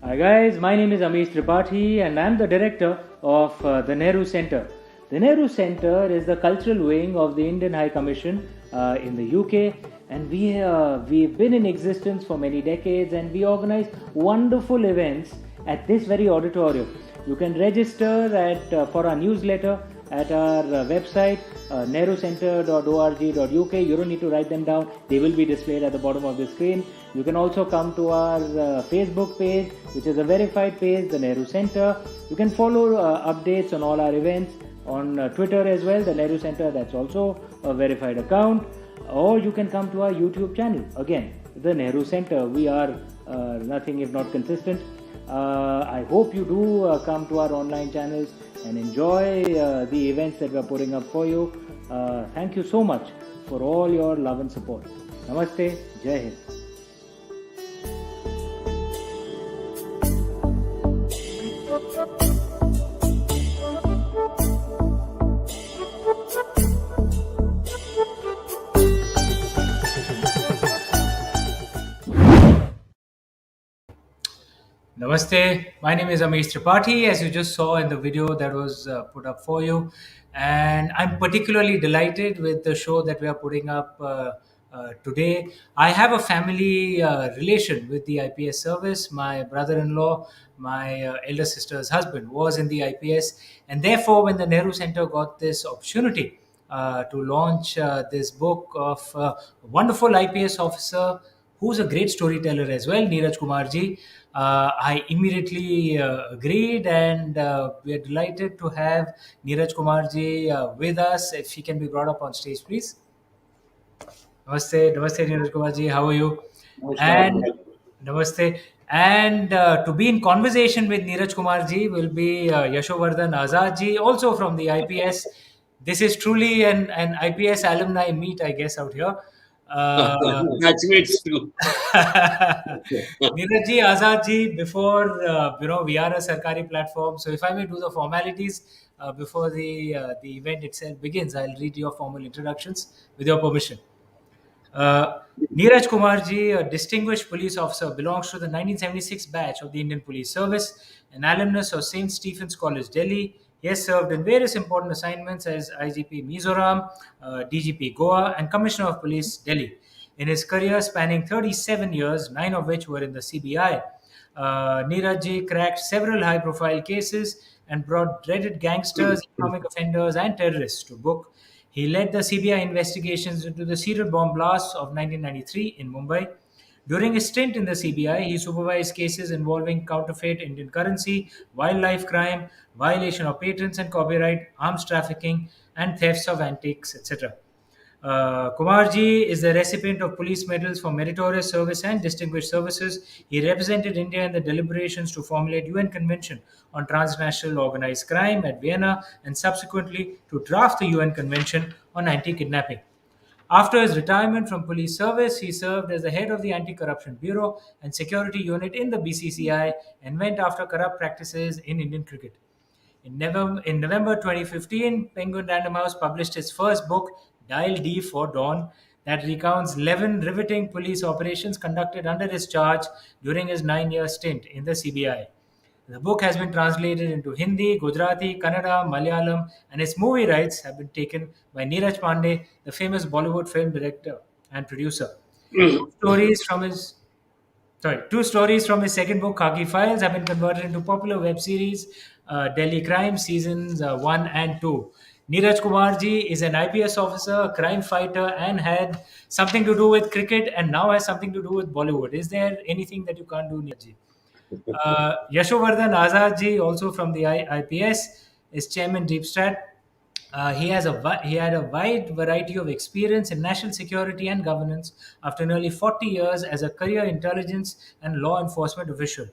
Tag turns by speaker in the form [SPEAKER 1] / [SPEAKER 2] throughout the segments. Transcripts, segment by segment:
[SPEAKER 1] Hi guys, my name is Amish Tripathi and I'm the director of the Nehru Center. The Nehru Center is the cultural wing of the Indian High Commission in the UK, and we've been in existence for many decades, and we organize wonderful events at this very auditorium. You can register for our newsletter at our website nehrucenter.org.uk. You don't need to write them down, they will be displayed at the bottom of the screen. You can also come to our Facebook page, which is a verified page, the Nehru Center. You can follow updates on all our events on Twitter as well, the Nehru Center, that's also a verified account. Or you can come to our YouTube channel, again, the Nehru Center. We are nothing if not consistent. I hope you do come to our online channels and enjoy the events that we're putting up for you. Thank you so much for all your love and support. Namaste, Jai Hind.
[SPEAKER 2] Namaste, my name is Amish Tripathi, as you just saw in the video that was put up for you. And I'm particularly delighted with the show that we are putting up today. I have a family relation with the IPS service. My brother in law, my elder sister's husband, was in the IPS. And therefore, when the Nehru Center got this opportunity to launch this book of a wonderful IPS officer who's a great storyteller as well, Neeraj Kumar ji. I immediately agreed, and we are delighted to have Neeraj Kumar ji with us. If he can be brought up on stage, please. Namaste, Namaste, Neeraj Kumar ji. How are you? And Namaste. And to be in conversation with Neeraj Kumar ji will be Yashovardhan Azad ji, also from the IPS. This is truly an IPS alumni meet, I guess, out here.
[SPEAKER 3] That's true.
[SPEAKER 2] Neeraj ji, Azad ji, before we are a Sarkari platform. So if I may do the formalities before the event itself begins, I'll read your formal introductions with your permission. Neeraj Kumar ji, a distinguished police officer, belongs to the 1976 batch of the Indian Police Service, an alumnus of St. Stephen's College, Delhi. He has served in various important assignments as IGP Mizoram, DGP Goa, and Commissioner of Police, Delhi. In his career spanning 37 years, 9 of which were in the CBI, Neeraj ji cracked several high profile cases and brought dreaded gangsters, economic offenders, and terrorists to book. He led the CBI investigations into the serial bomb blasts of 1993 in Mumbai. During his stint in the CBI, he supervised cases involving counterfeit Indian currency, wildlife crime, violation of patents and copyright, arms trafficking, and thefts of antiques, etc. Kumarji is the recipient of police medals for meritorious service and distinguished services. He represented India in the deliberations to formulate UN Convention on Transnational Organized Crime at Vienna and subsequently to draft the UN Convention on Anti-Kidnapping. After his retirement from police service, he served as the head of the Anti-Corruption Bureau and Security Unit in the BCCI and went after corrupt practices in Indian cricket. In November 2015, Penguin Random House published his first book, Dial D for Dawn, that recounts 11 riveting police operations conducted under his charge during his 9-year stint in the CBI. The book has been translated into Hindi, Gujarati, Kannada, Malayalam, and its movie rights have been taken by Neeraj Pandey, the famous Bollywood film director and producer. Stories from his Two stories from his second book, Khaki Files, have been converted into popular web series, Delhi Crime Seasons 1 and 2. Neeraj Kumar ji is an IPS officer, a crime fighter, and had something to do with cricket and now has something to do with Bollywood. Is there anything that you can't do, Neeraj ji? Yashovardhan Azad ji, also from the IPS, is chairman Deep Strat. He had a wide variety of experience in national security and governance after nearly 40 years as a career intelligence and law enforcement official.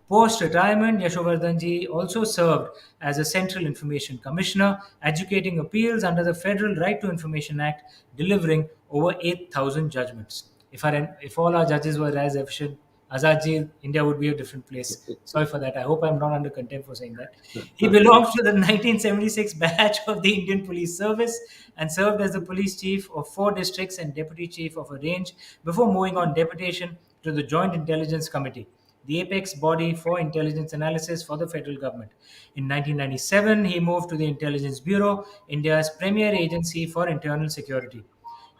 [SPEAKER 2] Post retirement, Yashovardhan also served as a Central Information Commissioner, adjudicating appeals under the Federal Right to Information Act, delivering over 8,000 judgments. If all our judges were as efficient, Azadji, India would be a different place. Sorry for that. I hope I'm not under contempt for saying that. He belongs to the 1976 batch of the Indian Police Service and served as the police chief of 4 districts and deputy chief of a range before moving on deputation to the Joint Intelligence Committee. the apex body for intelligence analysis for the federal government. In 1997, he moved to the Intelligence Bureau, India's premier agency for internal security.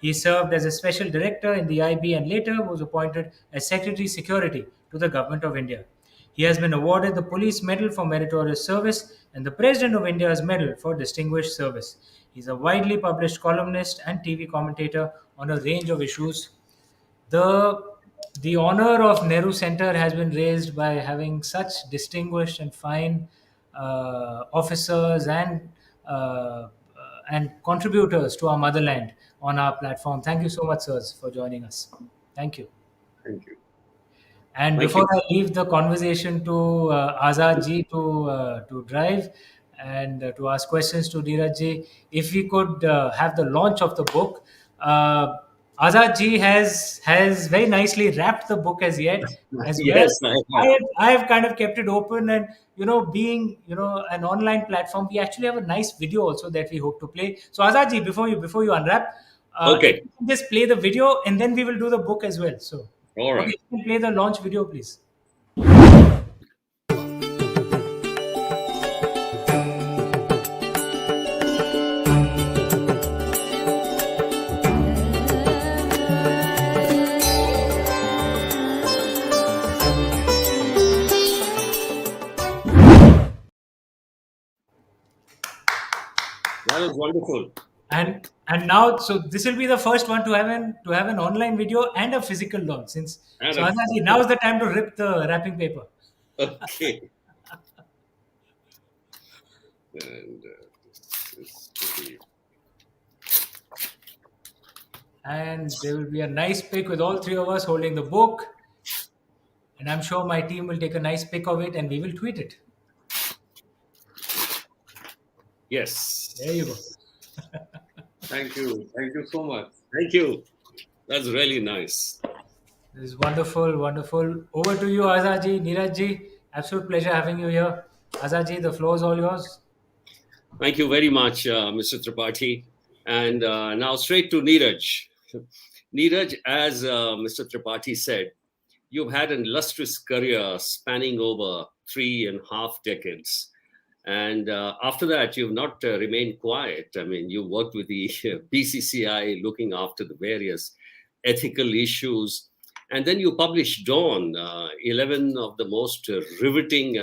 [SPEAKER 2] He served as a special director in the IB and later was appointed as Secretary Security to the Government of India. He has been awarded the Police Medal for Meritorious Service and the President of India's Medal for Distinguished Service. He's a widely published columnist and TV commentator on a range of issues. The the honor of Nehru Center has been raised by having such distinguished and fine officers and contributors to our motherland on our platform. Thank you so much, sirs, for joining us. Thank you.
[SPEAKER 3] Thank you.
[SPEAKER 2] And
[SPEAKER 3] Thank
[SPEAKER 2] before
[SPEAKER 3] you.
[SPEAKER 2] I leave the conversation to Azad ji to drive and to ask questions to Neeraj ji, if we could have the launch of the book, Azad ji has very nicely wrapped the book as well.
[SPEAKER 3] Yes, I have.
[SPEAKER 2] I have kind of kept it open, and being an online platform, we actually have a nice video also that we hope to play. So Azad ji, before you unwrap, if
[SPEAKER 3] Okay.
[SPEAKER 2] you can just play the video, and then we will do the book as well. So.
[SPEAKER 3] All
[SPEAKER 2] Okay,
[SPEAKER 3] right.
[SPEAKER 2] you can play the launch video, please.
[SPEAKER 3] That was wonderful.
[SPEAKER 2] And now, so this will be the first one to have an online video and a physical launch.
[SPEAKER 3] And
[SPEAKER 2] So Azaji, now is the time to rip the wrapping paper.
[SPEAKER 3] okay. And this is to be
[SPEAKER 2] And there will be a nice pic with all three of us holding the book. And I'm sure my team will take a nice pic of it and we will tweet it.
[SPEAKER 3] yes.
[SPEAKER 2] There you go.
[SPEAKER 4] Thank you. Thank you so much.
[SPEAKER 3] Thank you. That's really nice.
[SPEAKER 2] This is wonderful, wonderful. Over to you, Azaji, Neeraj ji. Absolute pleasure having you here. Azaji, the floor is all yours.
[SPEAKER 3] Thank you very much, Mr. Tripathi. And now straight to Neeraj. Neeraj, as Mr. Tripathi said, you've had an illustrious career spanning over 3.5 decades. And after that, you've not remained quiet. I mean, you worked with the BCCI looking after the various ethical issues. And then you published Dawn, 11 of the most riveting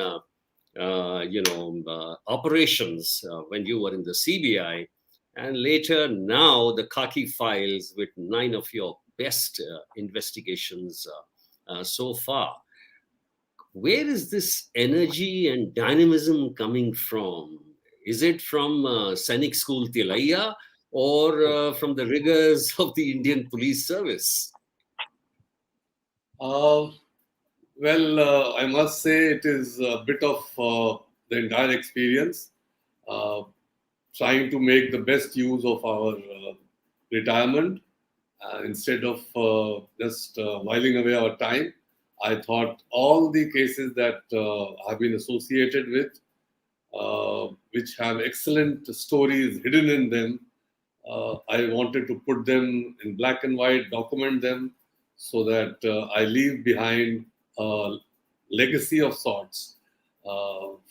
[SPEAKER 3] operations when you were in the CBI, and later now the Khaki files with 9 of your best investigations so far. Where is this energy and dynamism coming from? Is it from Sainik School Tilaiya or from the rigors of the Indian Police Service?
[SPEAKER 4] I must say it is a bit of the entire experience. Trying to make the best use of our retirement instead of just whiling away our time. I thought all the cases that I've been associated with, which have excellent stories hidden in them, I wanted to put them in black and white, document them, so that I leave behind a legacy of sorts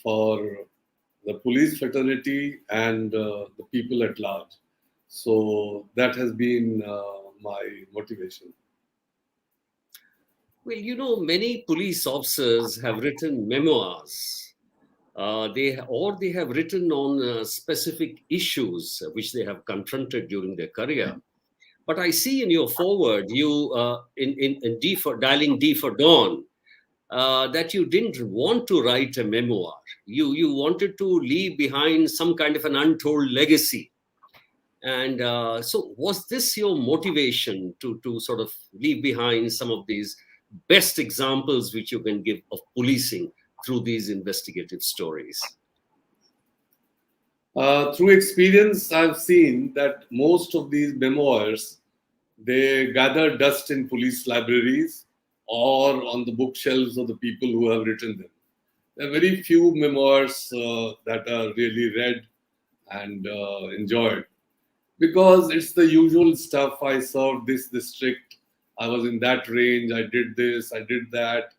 [SPEAKER 4] for the police fraternity and the people at large. So that has been my motivation.
[SPEAKER 3] Well, many police officers have written memoirs. They have written on specific issues which they have confronted during their career. But I see in your foreword, you in D for dialing D for Dawn, that you didn't want to write a memoir. You wanted to leave behind some kind of an untold legacy. And so was this your motivation to sort of leave behind some of these best examples which you can give of policing through these investigative stories?
[SPEAKER 4] Through experience, I've seen that most of these memoirs, they gather dust in police libraries or on the bookshelves of the people who have written them. There are very few memoirs that are really read and enjoyed, because it's the usual stuff. I served this district, I was in that range, I did this, I did that.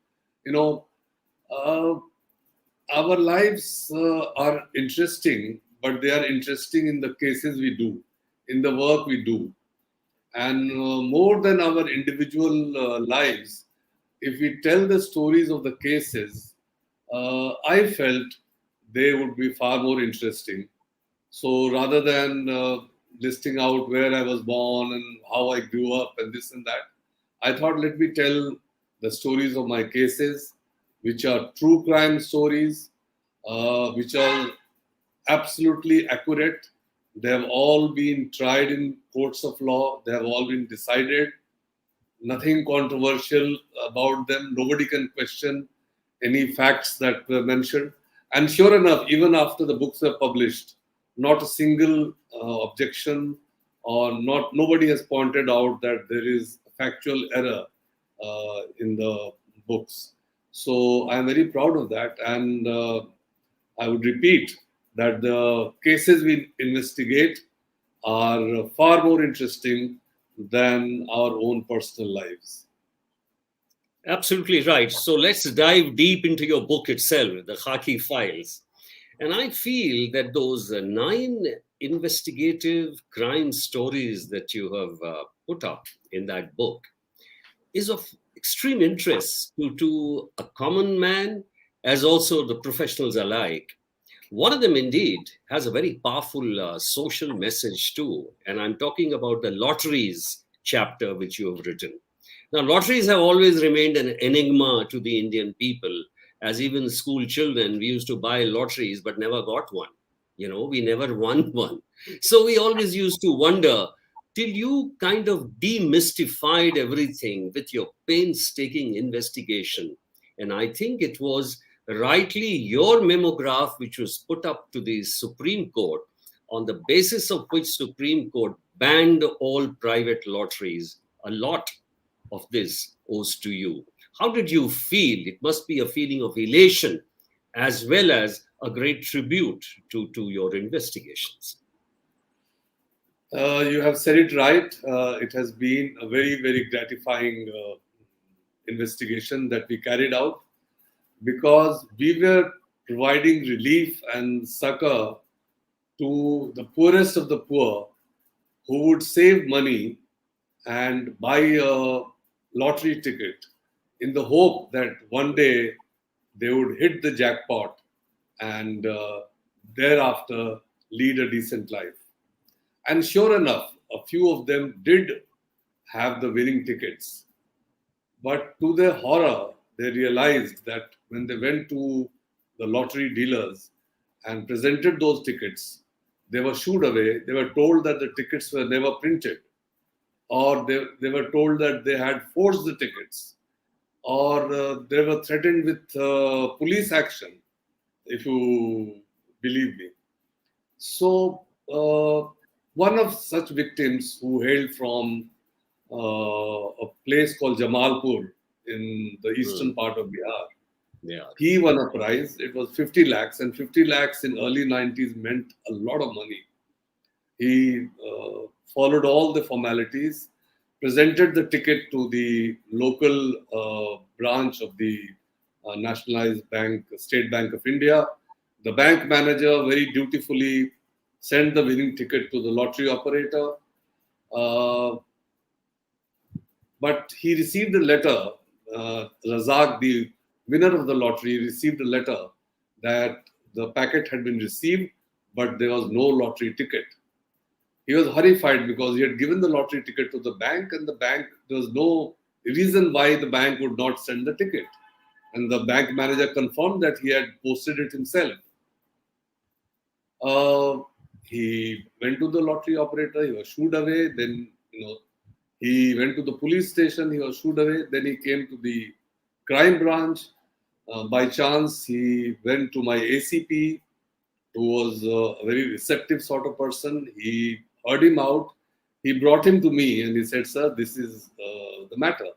[SPEAKER 4] you know, uh, our lives are interesting, but they are interesting in the cases we do, in the work we do. And more than our individual lives, if we tell the stories of the cases, I felt they would be far more interesting. So rather than listing out where I was born and how I grew up and this and that, I thought let me tell the stories of my cases, which are true crime stories, which are absolutely accurate. They have all been tried in courts of law. They have all been decided. Nothing controversial about them. Nobody can question any facts that were mentioned. And sure enough, even after the books were published, not a single objection or not nobody has pointed out that there is factual error in the books. So I am very proud of that, and I would repeat that the cases we investigate are far more interesting than our own personal lives.
[SPEAKER 3] Absolutely right. So let's dive deep into your book itself, the Khaki Files. And I feel that those 9 investigative crime stories that you have put up in that book is of extreme interest to a common man as also the professionals alike. One of them, indeed, has a very powerful social message too. And I'm talking about the lotteries chapter which you have written. Now, lotteries have always remained an enigma to the Indian people, as even school children, we used to buy lotteries but never got one. You know, we never won one. So we always used to wonder till you kind of demystified everything with your painstaking investigation. And I think it was rightly your memograph which was put up to the Supreme Court, on the basis of which Supreme Court banned all private lotteries. A lot of this owes to you. How did you feel? It must be a feeling of elation as well as a great tribute to your investigations.
[SPEAKER 4] You have said it right. It has been a very, very gratifying investigation that we carried out, because we were providing relief and succor to the poorest of the poor who would save money and buy a lottery ticket in the hope that one day they would hit the jackpot and thereafter lead a decent life. And sure enough, a few of them did have the winning tickets. But to their horror, they realized that when they went to the lottery dealers and presented those tickets, they were shooed away. They were told that the tickets were never printed, or they were told that they had forged the tickets, or they were threatened with police action, if you believe me. So, one of such victims who hailed from a place called Jamalpur in the eastern part of Bihar,
[SPEAKER 3] Yeah.
[SPEAKER 4] he won a prize. It was 50 lakhs, and 50 lakhs in early 90s meant a lot of money. He followed all the formalities, presented the ticket to the local branch of the nationalized bank, State Bank of India. The bank manager very dutifully sent the winning ticket to the lottery operator. But he received a letter, Razak, the winner of the lottery, received a letter that the packet had been received, but there was no lottery ticket. He was horrified because he had given the lottery ticket to the bank, and the bank, there was no reason why the bank would not send the ticket. And the bank manager confirmed that he had posted it himself. He went to the lottery operator, he was shooed away. Then, he went to the police station, he was shooed away. Then he came to the crime branch. By chance, he went to my ACP, who was a very receptive sort of person. He heard him out. He brought him to me and he said, "Sir, this is the matter."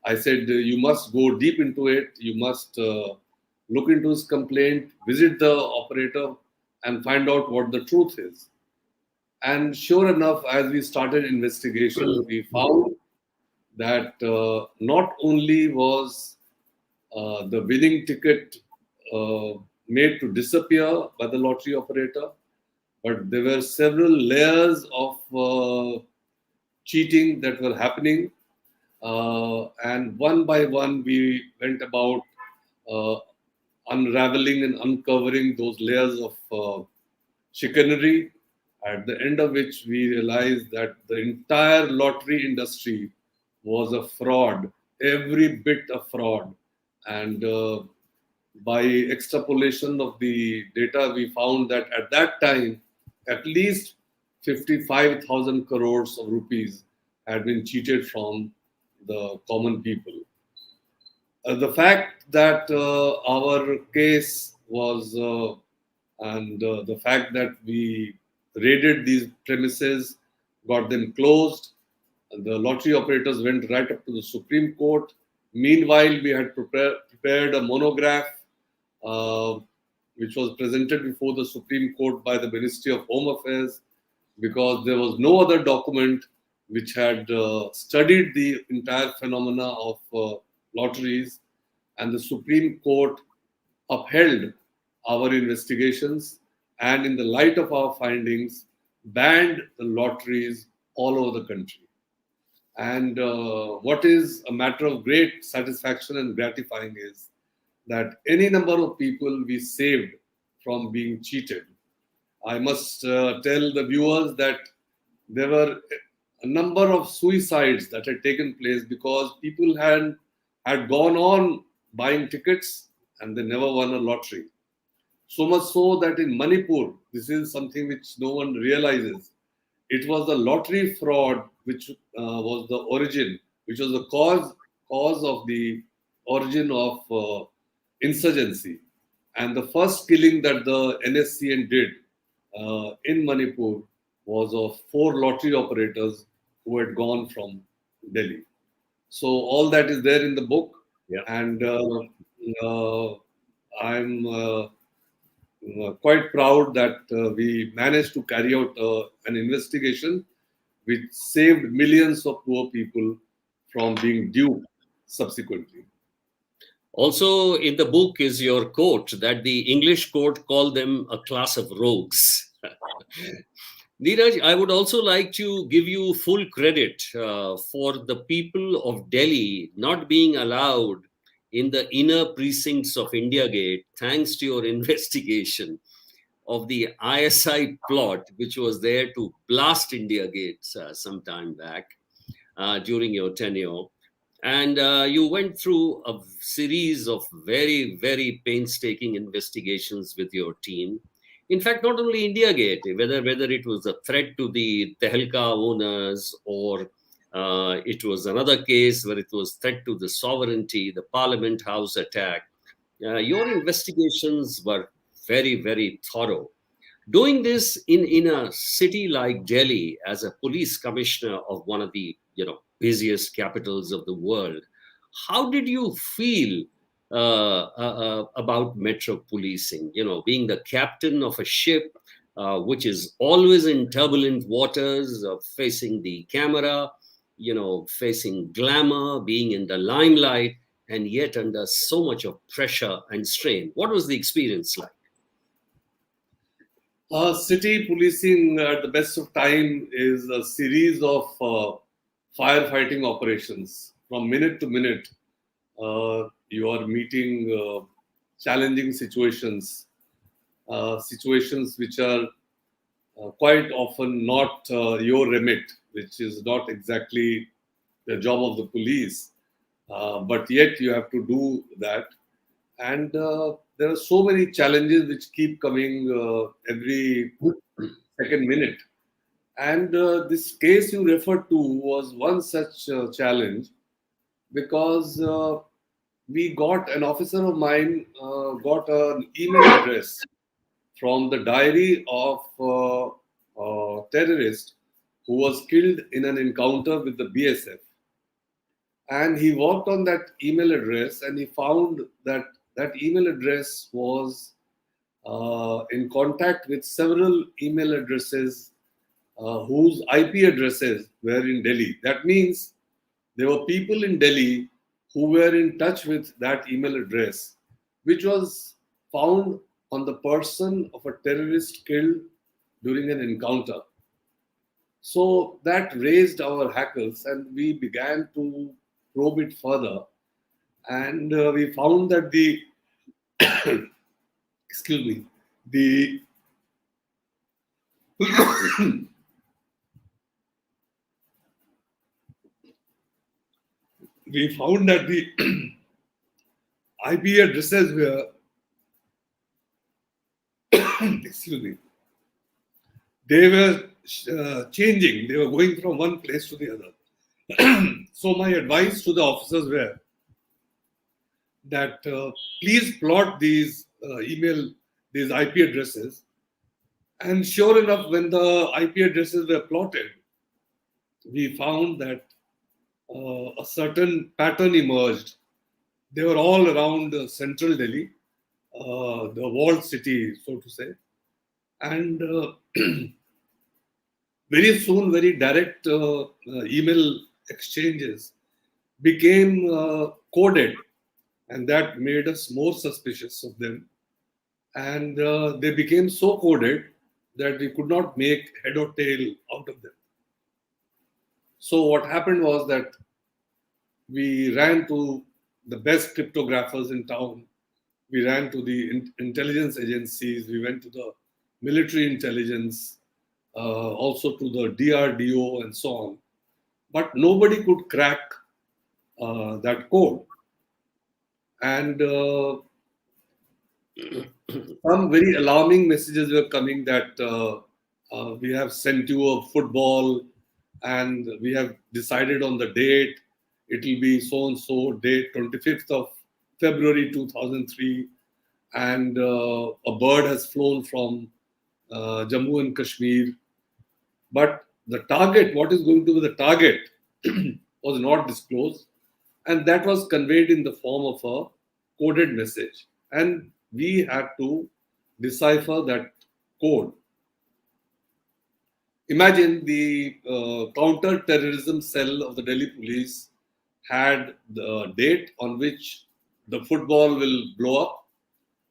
[SPEAKER 4] I said, "You must go deep into it. You must look into his complaint, visit the operator, and find out what the truth is." And sure enough, as we started investigation, we found that not only was the winning ticket made to disappear by the lottery operator. But there were several layers of cheating that were happening. And one by one, we went about uh, unraveling and uncovering those layers of chicanery, at the end of which we realized that the entire lottery industry was a fraud, every bit a fraud. And by extrapolation of the data, we found that at that time, at least 55,000 crores of rupees had been cheated from the common people. The fact that our case was, and the fact that we raided these premises, got them closed, the lottery operators went right up to the Supreme Court. Meanwhile, we had prepared a monograph uh, which was presented before the Supreme Court by the Ministry of Home Affairs, because there was no other document which had studied the entire phenomena of lotteries, and the Supreme Court upheld our investigations and, in the light of our findings, banned the lotteries all over the country. And what is a matter of great satisfaction and gratifying is that any number of people we saved from being cheated. I must tell the viewers that there were a number of suicides that had taken place because people had gone on buying tickets and they never won a lottery. So much so that in Manipur, this is something which no one realizes. It was the lottery fraud which was the origin, which was the cause of the origin of insurgency. And the first killing that the NSCN did in Manipur was of 4 lottery operators who had gone from Delhi. So all that is there in the book,
[SPEAKER 3] Yeah.
[SPEAKER 4] and I'm quite proud that we managed to carry out an investigation which saved millions of poor people from being duped subsequently.
[SPEAKER 3] Also, in the book is your quote that the English court called them a class of rogues. Neeraj, I would also like to give you full credit for the people of Delhi not being allowed in the inner precincts of India Gate, thanks to your investigation of the ISI plot, which was there to blast India Gate some time back during your tenure. And you went through a series of very, very painstaking investigations with your team. In fact, not only India Gate, whether it was a threat to the Tehelka owners, or it was another case where it was threat to the sovereignty, the Parliament House attack, your investigations were very, very thorough. Doing this in a city like Delhi as a police commissioner of one of the busiest capitals of the world, how did you feel about metro policing? Being the captain of a ship which is always in turbulent waters, facing the camera, facing glamour, being in the limelight, and yet under so much of pressure and strain. What was the experience like?
[SPEAKER 4] City policing at the best of time is a series of firefighting operations. From minute to minute, you are meeting challenging situations, situations which are quite often not your remit, which is not exactly the job of the police, but yet you have to do that. And there are so many challenges which keep coming every second minute. And this case you referred to was one such challenge, because we got an officer of mine got an email address from the diary of a terrorist who was killed in an encounter with the BSF. And he worked on that email address, and he found that that email address was in contact with several email addresses whose IP addresses were in Delhi. That means there were people in Delhi who were in touch with that email address, which was found on the person of a terrorist killed during an encounter. So that raised our hackles, and we began to probe it further. And we found that the, excuse me, the we found that the IP addresses were, excuse me, they were changing. They were going from one place to the other. So my advice to the officers were that please plot these these IP addresses. And sure enough, when the IP addresses were plotted, we found that a certain pattern emerged. They were all around central Delhi, the walled city, so to say. And very soon, very direct email exchanges became coded, and that made us more suspicious of them. And they became so coded that we could not make head or tail out of them. So what happened was that we ran to the best cryptographers in town. We ran to the intelligence agencies. We went to the military intelligence, also to the DRDO and so on. But nobody could crack that code. And some very alarming messages were coming that we have sent you a football and we have decided on the date. It will be so and so date, 25th of February 2003. And a bird has flown from Jammu and Kashmir. But the target, what is going to be the target, was not disclosed. And that was conveyed in the form of a coded message. And we had to decipher that code. Imagine the counter-terrorism cell of the Delhi police had the date on which the football will blow up.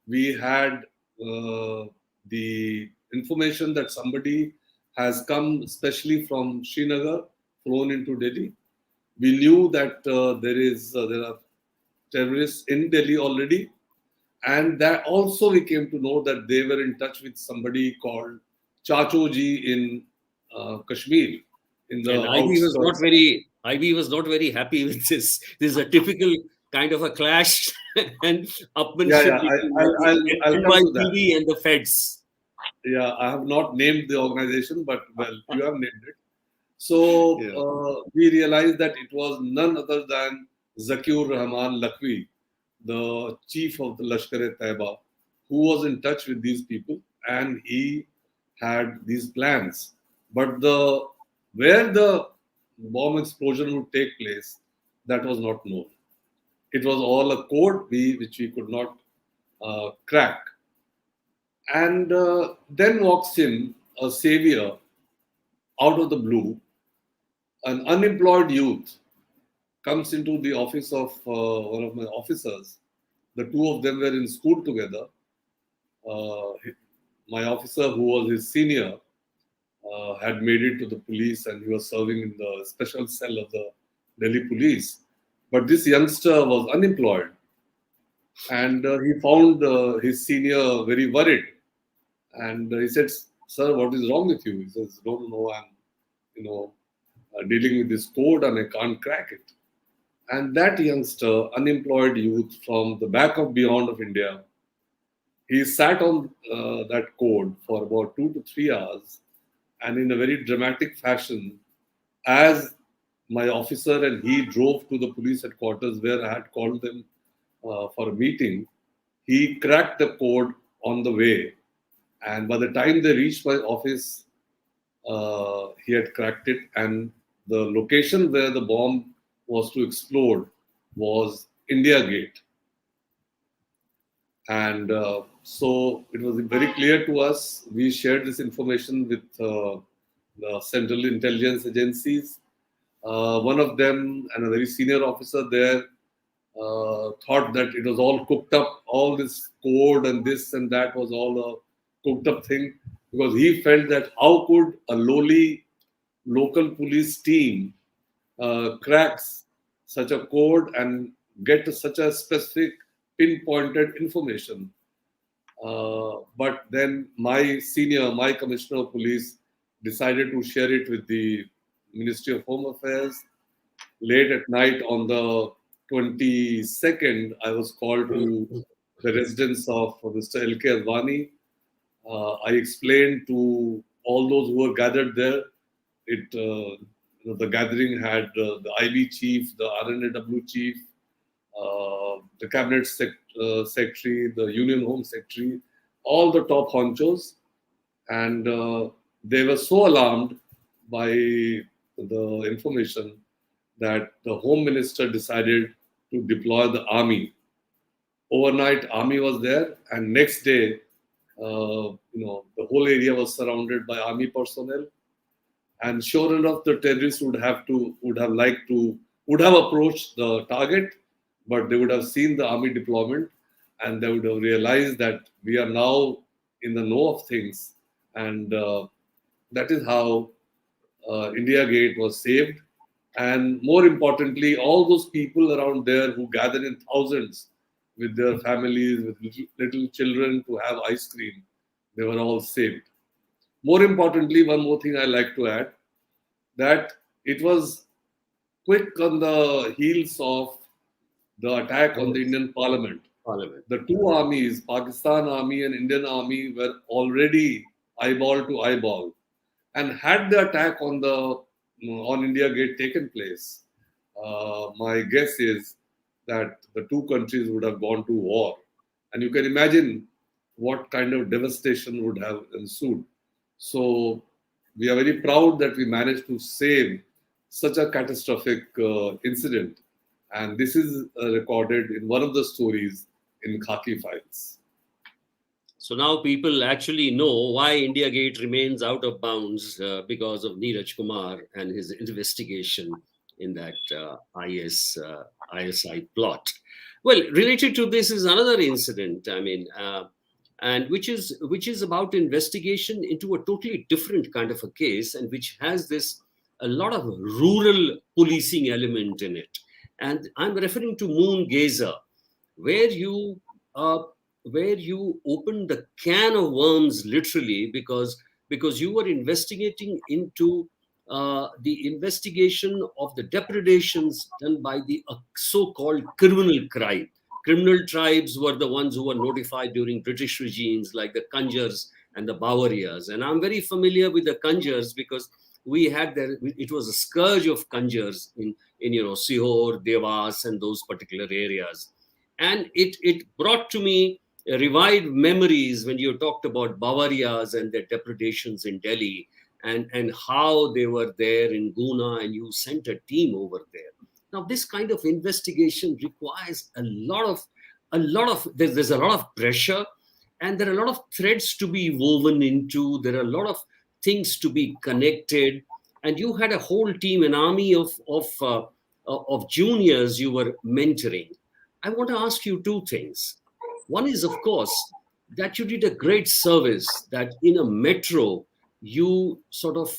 [SPEAKER 4] We had the information that somebody has come especially from Srinagar, flown into Delhi. We knew that there are terrorists in Delhi already. And that also we came to know that they were in touch with somebody called Chachoji in Kashmir.
[SPEAKER 3] And IB was not very happy with this. This is a typical kind of a clash and upmanship between NYPD and the feds.
[SPEAKER 4] Yeah, I have not named the organization, but well, you have named it. So we realized that it was none other than Zakiur Rahman Lakhvi, the chief of the Lashkar-e-Taiba, who was in touch with these people, and he had these plans. But where the bomb explosion would take place, that was not known. It was all a code which we could not crack. And then walks in a savior out of the blue. An unemployed youth comes into the office of one of my officers. The two of them were in school together. My officer, who was his senior, had made it to the police, and he was serving in the special cell of the Delhi police. But this youngster was unemployed, and he found his senior very worried. And he said, "Sir, what is wrong with you?" He says, "No, I'm dealing with this code and I can't crack it." And that youngster, unemployed youth from the back of beyond of India, he sat on that code for about 2 to 3 hours, and in a very dramatic fashion, as my officer and he drove to the police headquarters where I had called them for a meeting, he cracked the code on the way. And by the time they reached my office, he had cracked it, and the location where the bomb was to explode was India Gate. And so it was very clear to us. We shared this information with the central intelligence agencies. One of them, and a very senior officer there, thought that it was all cooked up, all this code and this and that was all a cooked up thing, because he felt that how could a lowly local police team cracks such a code and get such a specific pinpointed information. But then my commissioner of police decided to share it with the Ministry of Home Affairs. Late at night on the 22nd, I was called to the residence of Mr. L.K. Advani. I explained to all those who were gathered there. The gathering had the IB chief, the RNAW chief, the cabinet secretary, the union home secretary, all the top honchos, and they were so alarmed by the information that the home minister decided to deploy the army. Overnight, army was there, and next day, the whole area was surrounded by army personnel. And sure enough, the terrorists would have approached the target, but they would have seen the army deployment, and they would have realized that we are now in the know of things, and that is how India Gate was saved. And more importantly, all those people around there who gathered in thousands with their families, with little children to have ice cream, they were all saved. More importantly, one more thing I like to add, that it was quick on the heels of the attack on the Indian Parliament. The two armies, Pakistan Army and Indian Army, were already eyeball to eyeball. And had the attack on India Gate taken place, my guess is that the two countries would have gone to war. And you can imagine what kind of devastation would have ensued. So we are very proud that we managed to save such a catastrophic incident. And this is recorded in one of the stories in Khaki files.
[SPEAKER 3] So now people actually know why India Gate remains out of bounds because of Neeraj Kumar and his investigation in that ISI plot. Well, related to this is another incident. And which is about investigation into a totally different kind of a case, and which has a lot of rural policing element in it. And I'm referring to Moon Gazer, where you opened the can of worms literally, because you were investigating into the investigation of the depredations done by the so-called criminal tribe. Criminal tribes were the ones who were notified during British regimes, like the Kanjars and the Bawarias. And I'm very familiar with the Kanjars because we had it was a scourge of Kanjars in Sihor, Devas, and those particular areas. And it brought to me revived memories when you talked about Bawarias and their depredations in Delhi, and how they were there in Guna, and you sent a team over there. Now, this kind of investigation requires there's a lot of pressure, and there are a lot of threads to be woven into. There are a lot of things to be connected, and you had a whole team, an army of juniors you were mentoring. I want to ask you two things. One is, of course, that you did a great service, that in a metro, you sort of,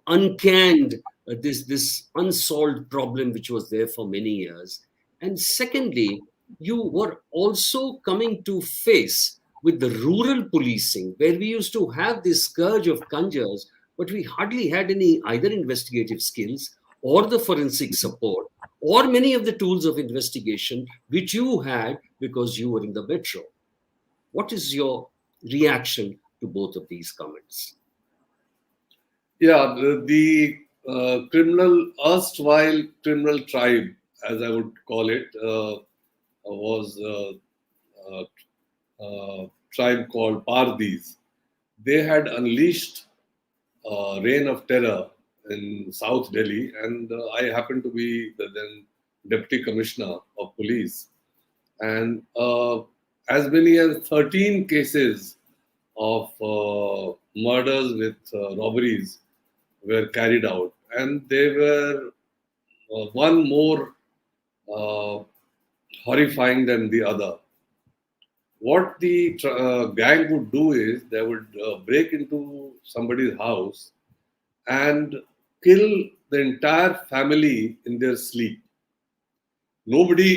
[SPEAKER 3] uncanned this unsolved problem which was there for many years. And secondly, you were also coming to face with the rural policing, where we used to have this scourge of Kanjars, but we hardly had any either investigative skills or the forensic support or many of the tools of investigation which you had because you were in the metro. What is your reaction to both of these comments?
[SPEAKER 4] Yeah, the erstwhile criminal tribe, as I would call it, was a tribe called Pardis. They had unleashed a reign of terror in South Delhi, and I happened to be the then Deputy Commissioner of Police. And as many as 13 cases of murders with robberies were carried out. And there were one more horrifying than the other. What the gang would do is they would break into somebody's house and kill the entire family in their sleep. Nobody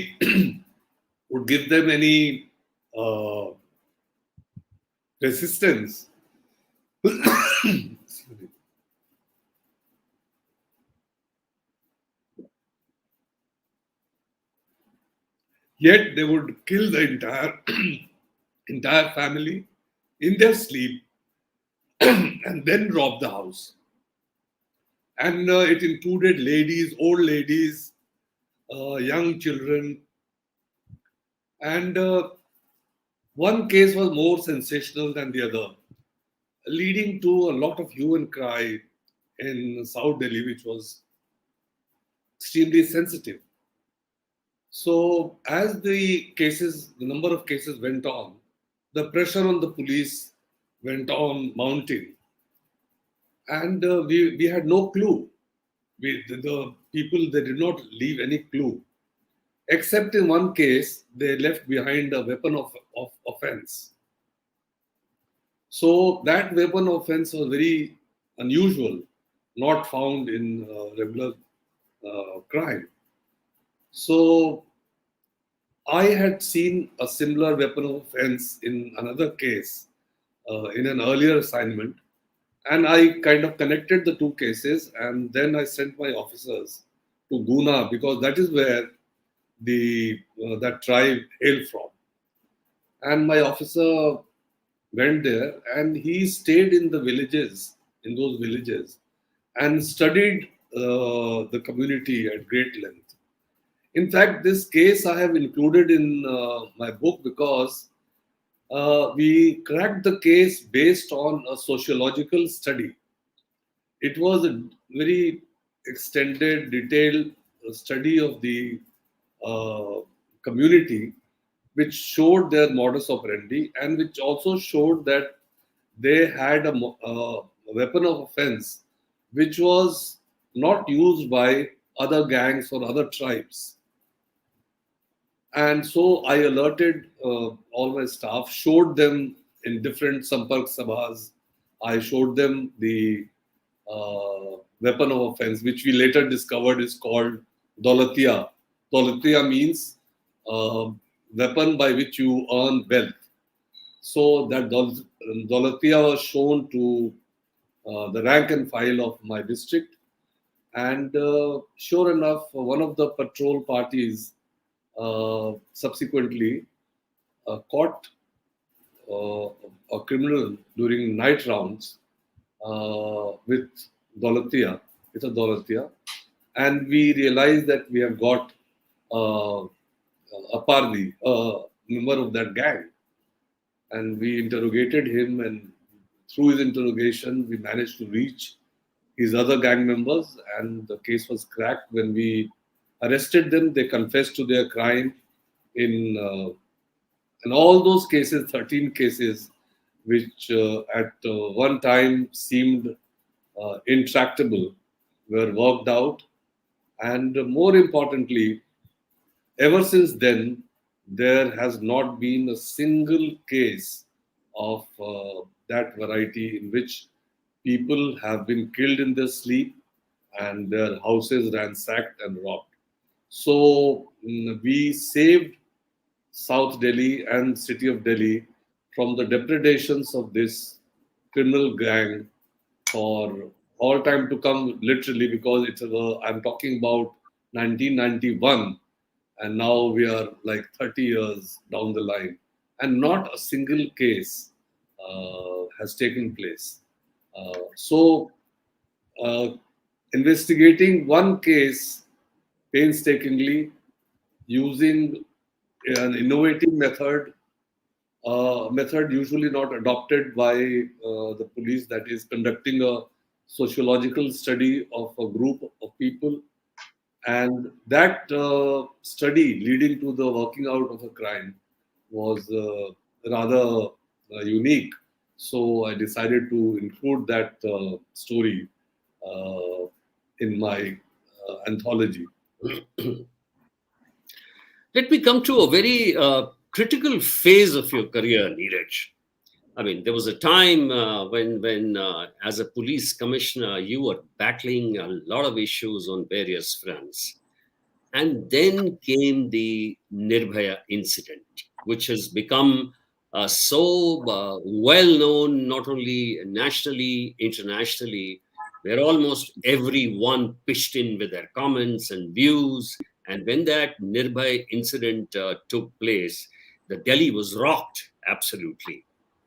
[SPEAKER 4] would give them any uh, resistance. Yet they would kill the entire family in their sleep and then rob the house. And it included ladies, old ladies, young children. And one case was more sensational than the other, leading to a lot of hue and cry in South Delhi, which was extremely sensitive. So, as the number of cases went on, the pressure on the police went on mounting, and we had no clue. The people, they did not leave any clue, except in one case they left behind a weapon of offense. So that weapon offense was very unusual, not found in regular crime. So I had seen a similar weapon of offense in another case in an earlier assignment, and I kind of connected the two cases, and then I sent my officers to Guna because that is where that tribe hailed from. And my officer went there, and he stayed in those villages, and studied the community at great length. In fact, this case I have included in my book because we cracked the case based on a sociological study. It was a very extended, detailed study of the uh, community, which showed their modus operandi and which also showed that they had a weapon of offense which was not used by other gangs or other tribes. And so I alerted all my staff, showed them in different Sampark Sabhas. I showed them the weapon of offense, which we later discovered is called Dolatia. Dolatia means weapon by which you earn wealth. So that Dolatia was shown to the rank and file of my district. And sure enough, one of the patrol parties subsequently caught a criminal during night rounds with with a Dolatia, and we realized that we have got a Pardi, a member of that gang, and we interrogated him, and through his interrogation, we managed to reach his other gang members, and the case was cracked. When we arrested them, they confessed to their crime in all those cases, 13 cases, which at one time seemed intractable, were worked out. And more importantly, ever since then, there has not been a single case of that variety in which people have been killed in their sleep and their houses ransacked and robbed. So we saved South Delhi and city of Delhi from the depredations of this criminal gang for all time to come, literally, because I'm talking about 1991, and now we are like 30 years down the line, and not a single case has taken place. So, investigating one case painstakingly using an innovative method usually not adopted by the police, that is conducting a sociological study of a group of people, and that study leading to the working out of a crime was rather unique. So I decided to include that story in my anthology.
[SPEAKER 3] Let me come to a very critical phase of your career, Neeraj. I mean, there was a time when as a police commissioner, you were battling a lot of issues on various fronts. And then came the Nirbhaya incident, which has become so well known, not only nationally, internationally, where almost everyone pitched in with their comments and views. And when that Nirbhaya incident took place, the Delhi was rocked, absolutely.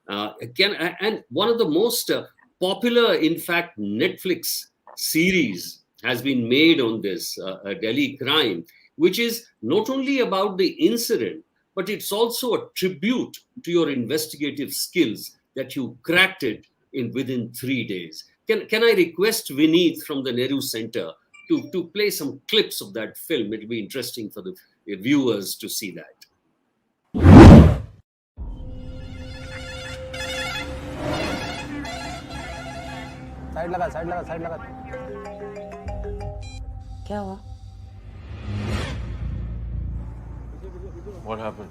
[SPEAKER 3] And one of the most popular, in fact, Netflix series has been made on this Delhi crime, which is not only about the incident, but it's also a tribute to your investigative skills that you cracked it in within 3 days. Can I request Vineet from the Nehru Center to play some clips of that film? It'll be interesting for the viewers to see that.
[SPEAKER 5] Side लगा
[SPEAKER 6] क्या हुआ?
[SPEAKER 5] What happened?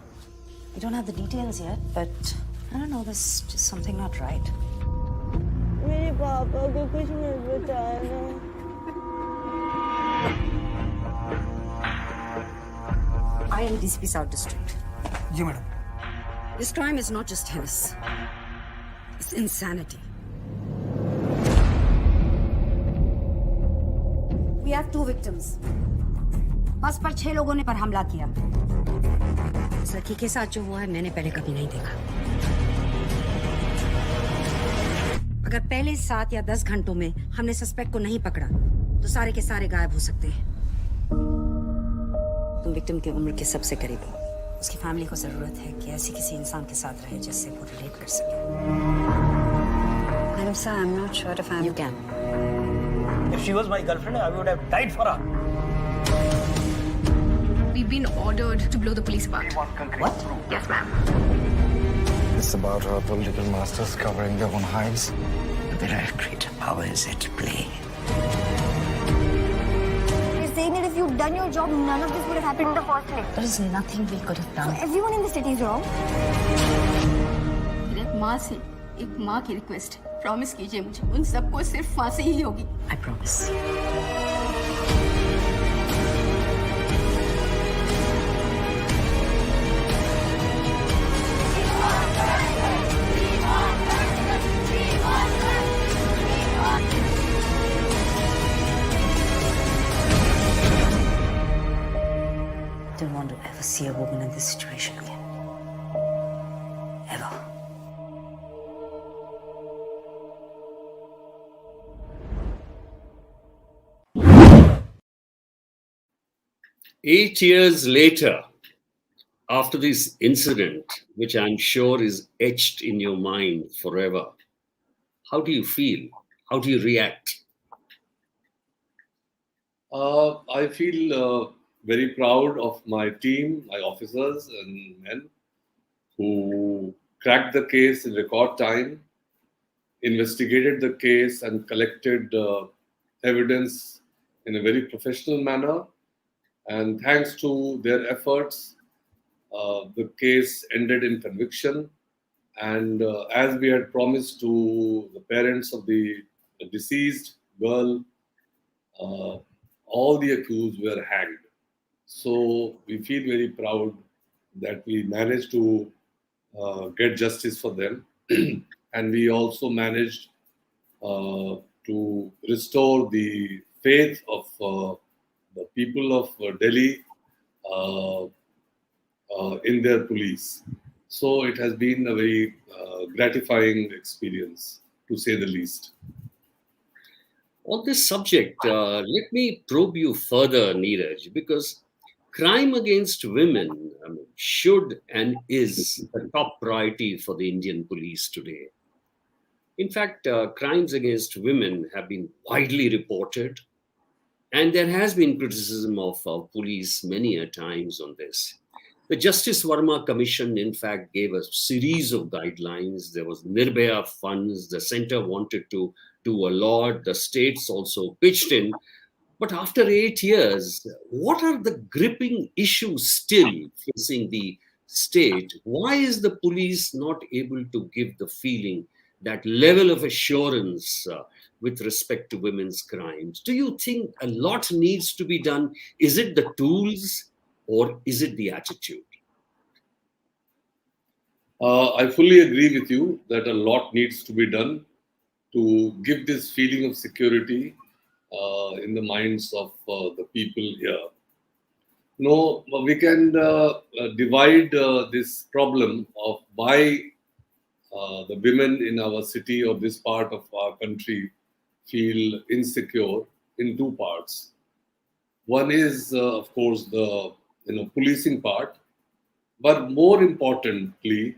[SPEAKER 6] We don't have the details yet, but I don't know, there's just something not right.
[SPEAKER 7] मेरे पापा को कुछ मत बताना।
[SPEAKER 6] I am DCP South District.
[SPEAKER 8] जी madam.
[SPEAKER 6] This crime is not just heinous. It's insanity. We have 2 victims. बस पर 6 लोगों ने पर हमला किया। इस लड़की के साथ जो हुआ है मैंने पहले कभी नहीं देखा। अगर पहले 7 या 10 घंटों में हमने सस्पेक्ट को नहीं पकड़ा तो सारे के सारे गायब हो सकते हैं। तुम विक्टिम की उम्र के सबसे करीब हो। उसकी फैमिली को जरूरत है कि ऐसी किसी इंसान के साथ रहे जिससे वो रिलेट कर सके। I'm not sure if I'm... You can.
[SPEAKER 8] If she was my girlfriend, I would have died for her.
[SPEAKER 9] We've been ordered to blow the police apart.
[SPEAKER 6] What?
[SPEAKER 9] Yes, ma'am.
[SPEAKER 10] It's about our political masters covering their own hides.
[SPEAKER 6] There are greater powers at play.
[SPEAKER 7] You're saying that if you'd done your job, none of this would have happened in the first place.
[SPEAKER 6] There is nothing we could have done.
[SPEAKER 7] So everyone in the city is wrong.
[SPEAKER 9] मेरे माँ से एक माँ की request है, promise कीजिए मुझे उन सबको सिर्फ फांसी ही होगी।
[SPEAKER 6] I promise. Don't want to ever see a woman in this situation again. Ever.
[SPEAKER 3] 8 years later, after this incident, which I'm sure is etched in your mind forever, how do you feel? How do you react?
[SPEAKER 4] I feel very proud of my team, my officers and men who cracked the case in record time, investigated the case and collected evidence in a very professional manner. And thanks to their efforts, the case ended in conviction. And as we had promised to the parents of the deceased girl, all the accused were hanged. So we feel very proud that we managed to get justice for them. And we also managed to restore the faith of the people of Delhi in their police. So it has been a very gratifying experience, to say the least.
[SPEAKER 3] On this subject, let me probe you further, Neeraj, because crime against women should and is a top priority for the Indian police today. In fact, crimes against women have been widely reported, and there has been criticism of police many a times on this. The Justice Verma Commission, in fact, gave a series of guidelines. There was Nirbhaya funds. The center wanted to do a lot. The states also pitched in. But after 8 years, what are the gripping issues still facing the state? Why is the police not able to give the feeling, that level of assurance with respect to women's crimes? Do you think a lot needs to be done? Is it the tools or is it the attitude?
[SPEAKER 4] I fully agree with you that a lot needs to be done to give this feeling of security in the minds of the people here. No, we can divide this problem of why the women in our city or this part of our country feel insecure in two parts. One is, of course, the policing part, but more importantly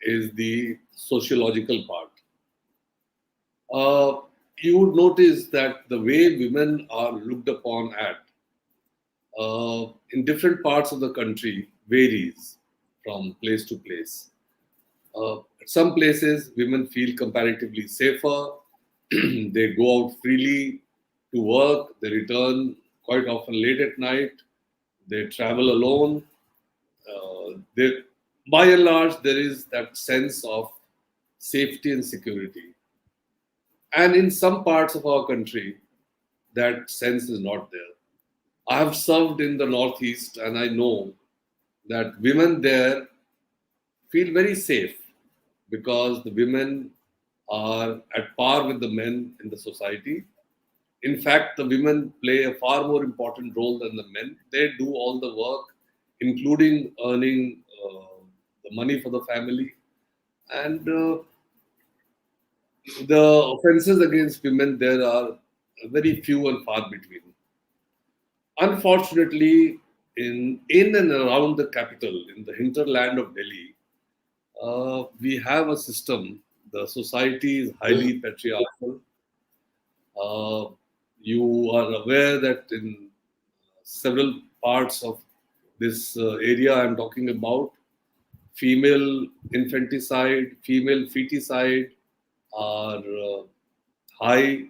[SPEAKER 4] is the sociological part. You would notice that the way women are looked upon at in different parts of the country varies from place to place. At some places, women feel comparatively safer. They go out freely to work. They return quite often late at night. They travel alone. By and large, there is that sense of safety and security. And in some parts of our country, that sense is not there. I have served in the Northeast, and I know that women there feel very safe because the women are at par with the men in the society. In fact, the women play a far more important role than the men. They do all the work, including earning the money for the family. And the offences against women there are very few and far between. Unfortunately, in and around the capital, in the hinterland of Delhi, we have a system. The society is highly patriarchal. You are aware that in several parts of this area I'm talking about, female infanticide, female feticide are high.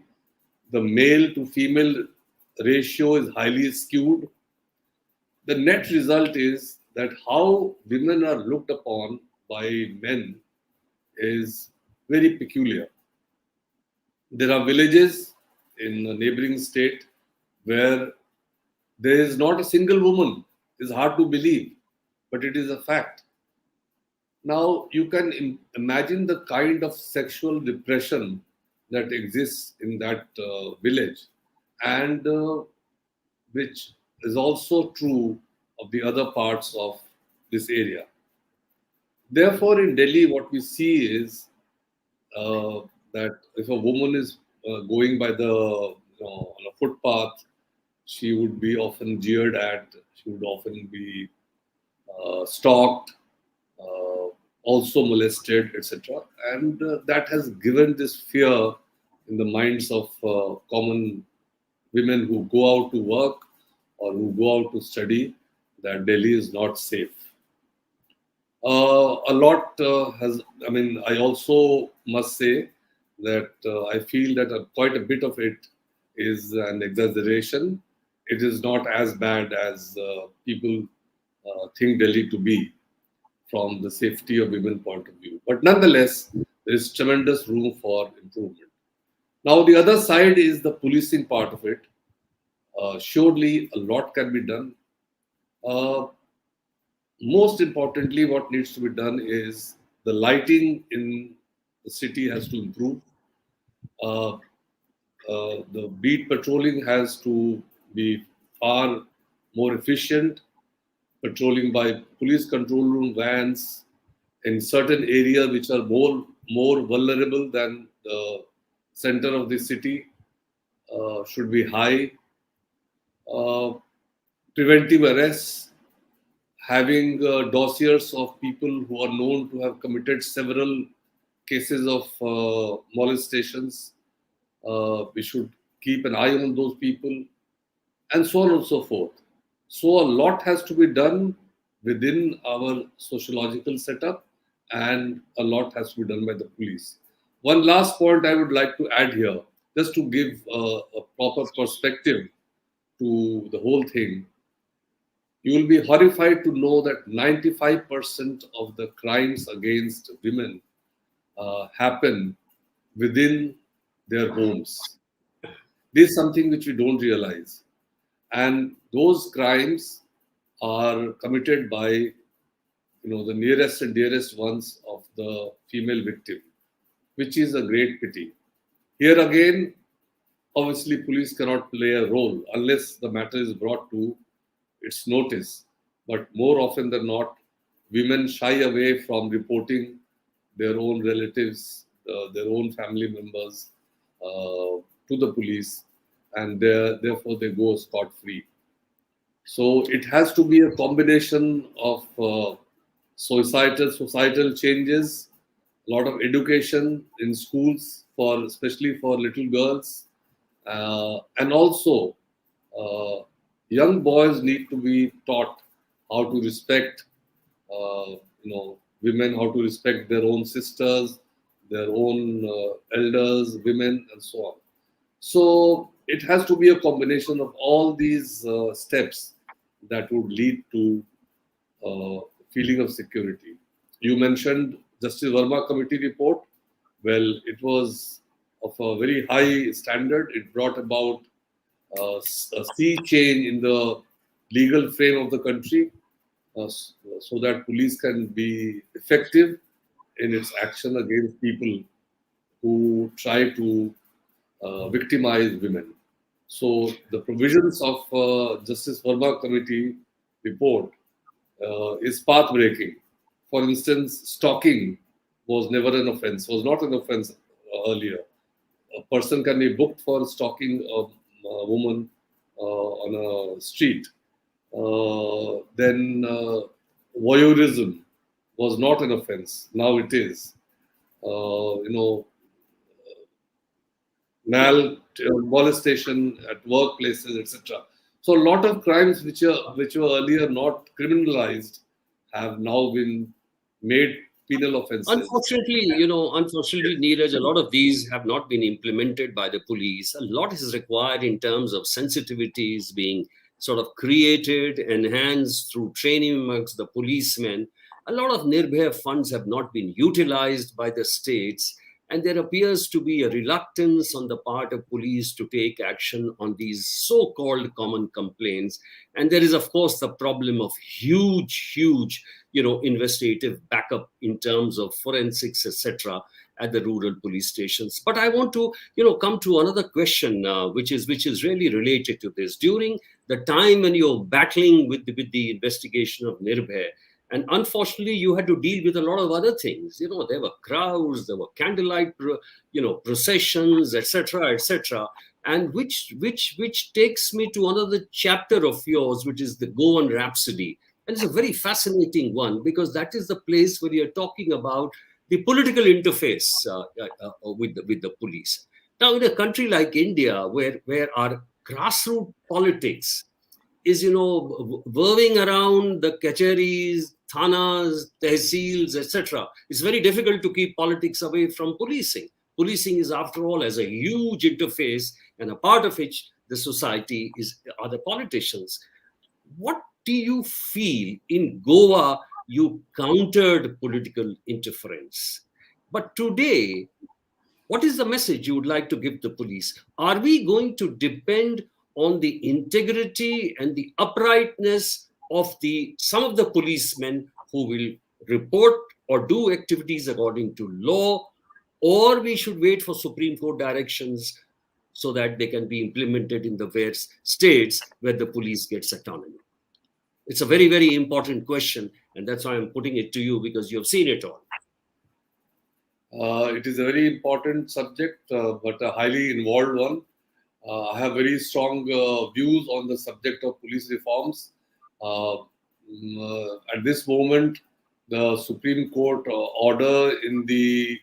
[SPEAKER 4] The male to female ratio is highly skewed. The net result is that how women are looked upon by men is very peculiar. There are villages in a neighboring state where there is not a single woman. It's hard to believe, but it is a fact. Now, you can imagine the kind of sexual repression that exists in that village, and which is also true of the other parts of this area. Therefore, in Delhi, what we see is that if a woman is going by the on a footpath, she would be often jeered at. She would often be stalked, also molested, etc. And that has given this fear in the minds of common women who go out to work or who go out to study, that Delhi is not safe. A lot I also must say that I feel that quite a bit of it is an exaggeration. It is not as bad as people think Delhi to be from the safety of women point of view. But nonetheless, there is tremendous room for improvement. Now, the other side is the policing part of it. Surely a lot can be done. Most importantly, what needs to be done is the lighting in the city has to improve. The beat patrolling has to be far more efficient. Patrolling by police control room vans in certain areas which are more vulnerable than the center of the city should be high. Preventive arrests, having dossiers of people who are known to have committed several cases of molestations. We should keep an eye on those people, and so on and so forth. So a lot has to be done within our sociological setup, and a lot has to be done by the police. One last point I would like to add here just to give a proper perspective to the whole thing, you will be horrified to know that 95% of the crimes against women happen within their homes. This is something which we don't realize. And those crimes are committed by the nearest and dearest ones of the female victim, which is a great pity. Here again, obviously, police cannot play a role unless the matter is brought to its notice. But more often than not, women shy away from reporting their own relatives, their own family members to the police, and therefore they go scot-free. So it has to be a combination of societal changes, a lot of education in schools, especially for little girls, and also young boys need to be taught how to respect, women, how to respect their own sisters, their own elders, women, and so on. So it has to be a combination of all these steps that would lead to feeling of security. You mentioned Justice Verma Committee report. Well, it was of a very high standard. It brought about a sea change in the legal frame of the country so that police can be effective in its action against people who try to victimize women. So the provisions of Justice Verma Committee report is path-breaking. For instance, stalking was never an offense, was not an offense earlier. A person can be booked for stalking a woman on a street. Then voyeurism was not an offense. Now it is. Molestation at workplaces, etc. So a lot of crimes which were earlier not criminalized have now been made penal offenses.
[SPEAKER 3] Unfortunately, Neeraj, a lot of these have not been implemented by the police. A lot is required in terms of sensitivities being sort of created, enhanced through training amongst the policemen. A lot of Nirbhaya funds have not been utilized by the states, and there appears to be a reluctance on the part of police to take action on these so-called common complaints. And there is, of course, the problem of huge, investigative backup in terms of forensics, etc., at the rural police stations. But I want to, come to another question, which is really related to this. During the time when you're battling with the investigation of Nirbhaya, and unfortunately, you had to deal with a lot of other things. There were crowds, there were candlelight, processions, etc., etc. And which takes me to another chapter of yours, which is the Goan Rhapsody. And it's a very fascinating one because that is the place where you're talking about the political interface with the police. Now, in a country like India, where our grassroots politics is, whirling around the kacharis, thanas, tehsils, etc., it's very difficult to keep politics away from policing. Policing is, after all, as a huge interface, and a part of which the society are the politicians. What do you feel in Goa? You countered political interference, but today, what is the message you would like to give the police? Are we going to depend on the integrity and the uprightness of some of the policemen who will report or do activities according to law, or we should wait for Supreme Court directions so that they can be implemented in the various states where the police gets autonomy? It's a very, very important question, and that's why I'm putting it to you, because you've seen it all.
[SPEAKER 4] It is a very important subject, but a highly involved one. I have very strong views on the subject of police reforms. At this moment, the Supreme Court order in the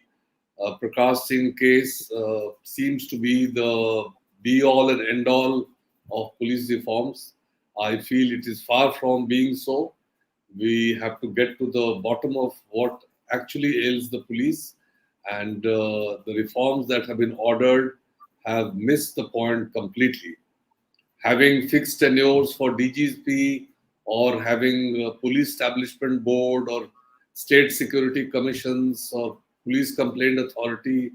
[SPEAKER 4] Prakash Singh case seems to be the be-all and end-all of police reforms. I feel it is far from being so. We have to get to the bottom of what actually ails the police, and the reforms that have been ordered have missed the point completely. Having fixed tenures for DGP or having a police establishment board or state security commissions or police complaint authority,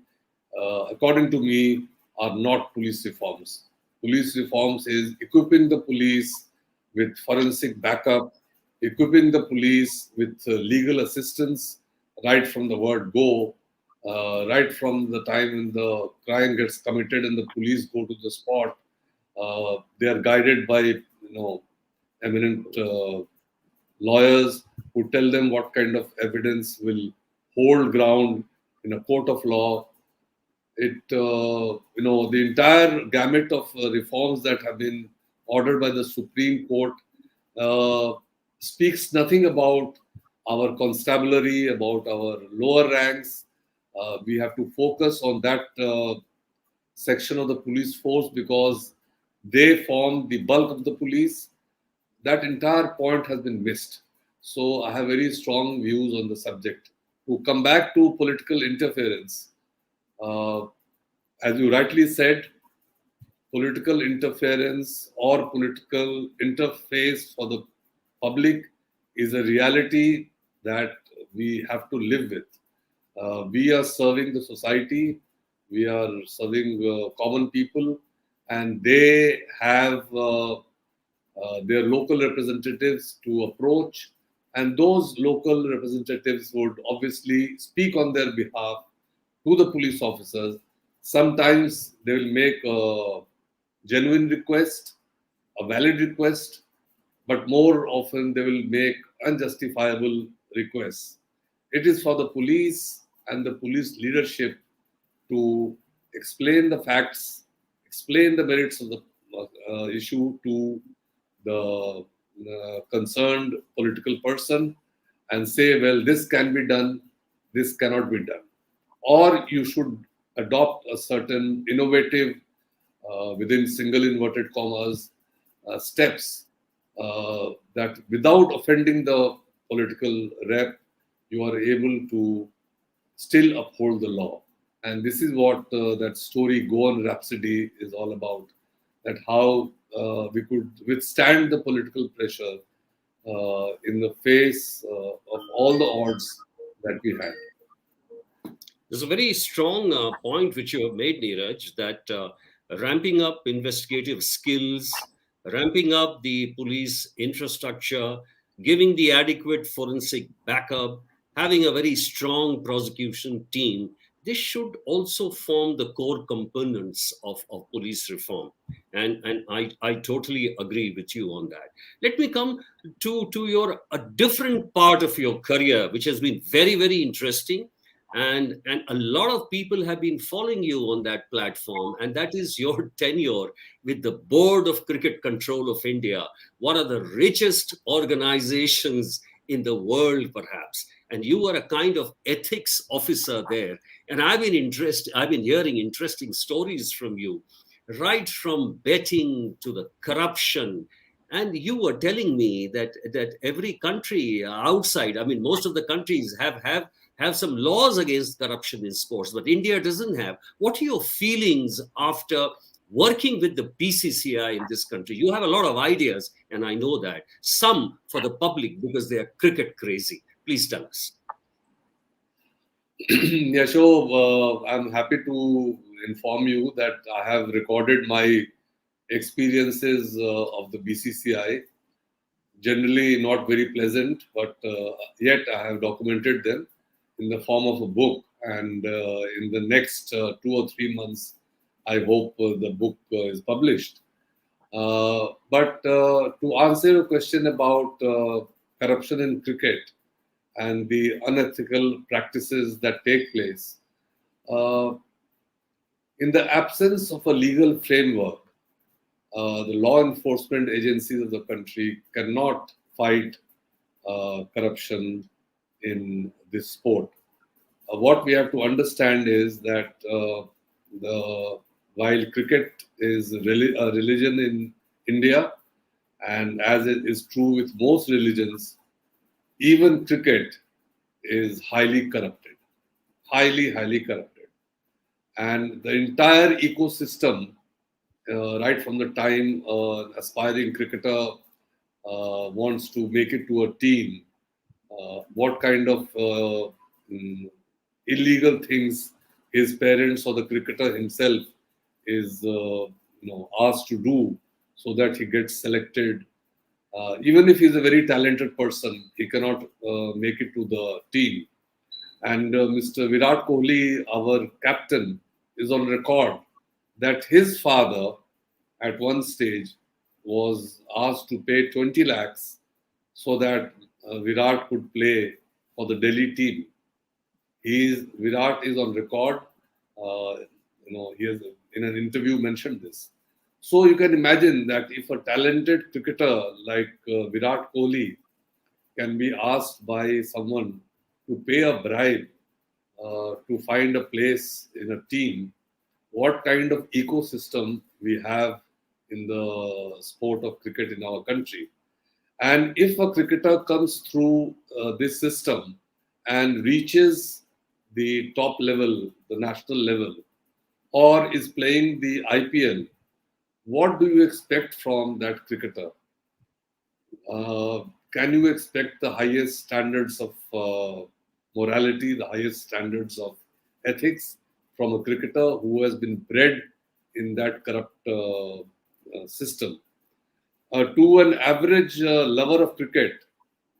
[SPEAKER 4] according to me, are not police reforms. Police reforms is equipping the police with forensic backup, equipping the police with legal assistance right from the word go, right from the time when the crime gets committed and the police go to the spot. They are guided by eminent lawyers who tell them what kind of evidence will hold ground in a court of law. The entire gamut of reforms that have been ordered by the Supreme Court speaks nothing about our constabulary, about our lower ranks. We have to focus on that section of the police force because they form the bulk of the police. That entire point has been missed. So I have very strong views on the subject. To come back to political interference, as you rightly said, political interference or political interface for the public is a reality that we have to live with. We are serving the society, we are serving common people, and they have their local representatives to approach, and those local representatives would obviously speak on their behalf to the police officers. Sometimes they will make a genuine request, a valid request, but more often they will make unjustifiable requests. It is for the police and the police leadership to explain the facts, explain the merits of the issue to the concerned political person and say, well, this can be done, this cannot be done. Or you should adopt a certain innovative, within single inverted commas, steps that without offending the political rep, you are able to still uphold the law. And this is what that story Go On Rhapsody is all about, that how we could withstand the political pressure in the face of all the odds that we had.
[SPEAKER 3] There's a very strong point which you have made, Neeraj, that ramping up investigative skills, ramping up the police infrastructure, giving the adequate forensic backup, having a very strong prosecution team, this should also form the core components of police reform. And I totally agree with you on that. Let me come to a different part of your career, which has been very, very interesting. And a lot of people have been following you on that platform, and that is your tenure with the Board of Cricket Control of India, one of the richest organizations in the world, perhaps. And you are a kind of ethics officer there. And I've been hearing interesting stories from you, right from betting to the corruption. And you were telling me that every country outside, I mean, most of the countries have some laws against corruption in sports, but India doesn't have. What are your feelings after working with the BCCI in this country? You have a lot of ideas, and I know that. Some for the public because they are cricket crazy. Please tell us.
[SPEAKER 4] Yasho, I'm happy to inform you that I have recorded my experiences of the BCCI. Generally not very pleasant, but yet I have documented them in the form of a book. And in the next 2 or 3 months, I hope the book is published. But to answer your question about corruption in cricket and the unethical practices that take place, in the absence of a legal framework, the law enforcement agencies of the country cannot fight corruption in this sport. What we have to understand is that while cricket is a religion in India, and as it is true with most religions, even cricket is highly corrupted, highly corrupted. And the entire ecosystem, right from the time an aspiring cricketer wants to make it to a team, what kind of illegal things his parents or the cricketer himself is asked to do so that he gets selected. Even if he's a very talented person, he cannot make it to the team. And Mr. Virat Kohli, our captain, is on record that his father, at one stage, was asked to pay 20 lakhs so that Virat could play for the Delhi team. Virat is on record. He has in an interview mentioned this. So you can imagine that if a talented cricketer like Virat Kohli can be asked by someone to pay a bribe to find a place in a team, what kind of ecosystem we have in the sport of cricket in our country. And if a cricketer comes through this system and reaches the top level, the national level, or is playing the IPL, what do you expect from that cricketer? Can you expect the highest standards of morality, the highest standards of ethics from a cricketer who has been bred in that corrupt system? To an average lover of cricket,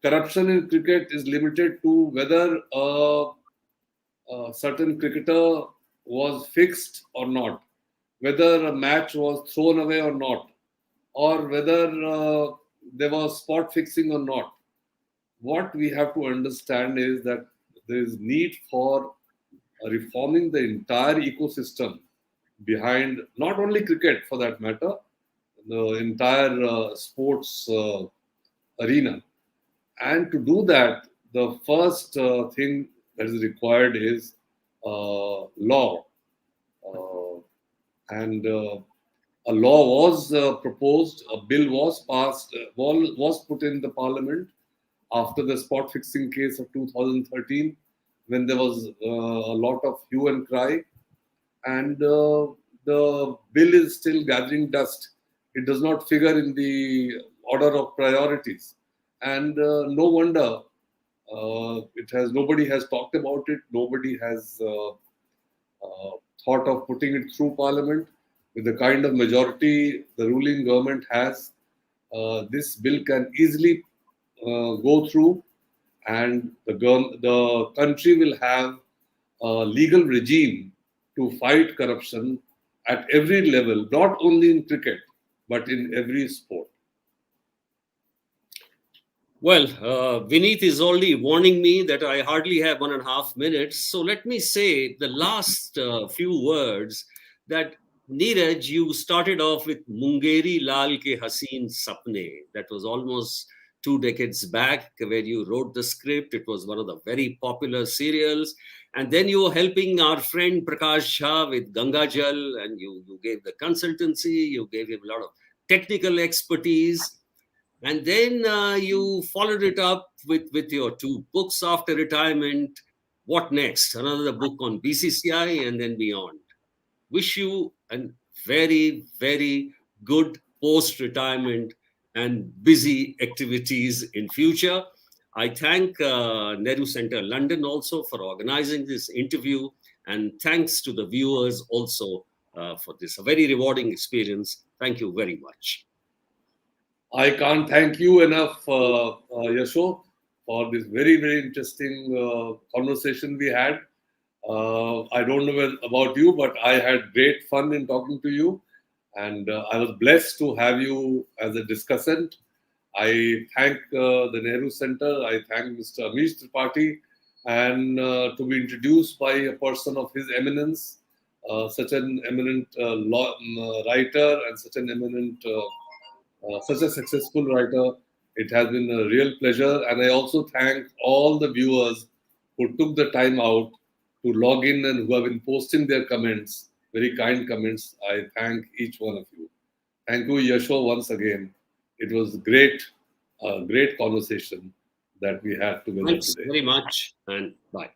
[SPEAKER 4] corruption in cricket is limited to whether a certain cricketer was fixed or not, whether a match was thrown away or not, or whether there was spot fixing or not. What we have to understand is that there is need for reforming the entire ecosystem behind not only cricket for that matter, the entire sports arena. And to do that, the first thing that is required is law. And a law was proposed, a bill was passed, was put in the parliament after the spot fixing case of 2013, when there was a lot of hue and cry. And the bill is still gathering dust. It does not figure in the order of priorities. And no wonder nobody has talked about it. Nobody has thought of putting it through parliament. With the kind of majority the ruling government has, this bill can easily go through, and the country will have a legal regime to fight corruption at every level, not only in cricket, but in every sport.
[SPEAKER 3] Well, Vineet is already warning me that I hardly have 1.5 minutes. So let me say the last few words that Neeraj, you started off with Mungeri Lal ke Haseen Sapne. That was almost 2 decades back where you wrote the script. It was one of the very popular serials. And then you were helping our friend Prakash Jha with Ganga Jal, and you gave the consultancy, you gave him a lot of technical expertise. And then you followed it up with your 2 books after retirement. What next? Another book on BCCI and then beyond. Wish you a very, very good post-retirement and busy activities in future. I thank Nehru Centre London also for organizing this interview, and thanks to the viewers also for this, a very rewarding experience. Thank you very much.
[SPEAKER 4] I can't thank you enough, Yasho, for this very, very interesting conversation we had. I don't know about you, but I had great fun in talking to you. And I was blessed to have you as a discussant. I thank the Nehru Centre. I thank Mr. Amish Tripathi, and to be introduced by a person of his eminence, such an eminent writer and such an eminent, such a successful writer. It has been a real pleasure. And I also thank all the viewers who took the time out to log in and who have been posting their comments, very kind comments. I thank each one of you. Thank you, Yasho, once again. It was great conversation that we had together today.
[SPEAKER 3] Thanks very much, and bye.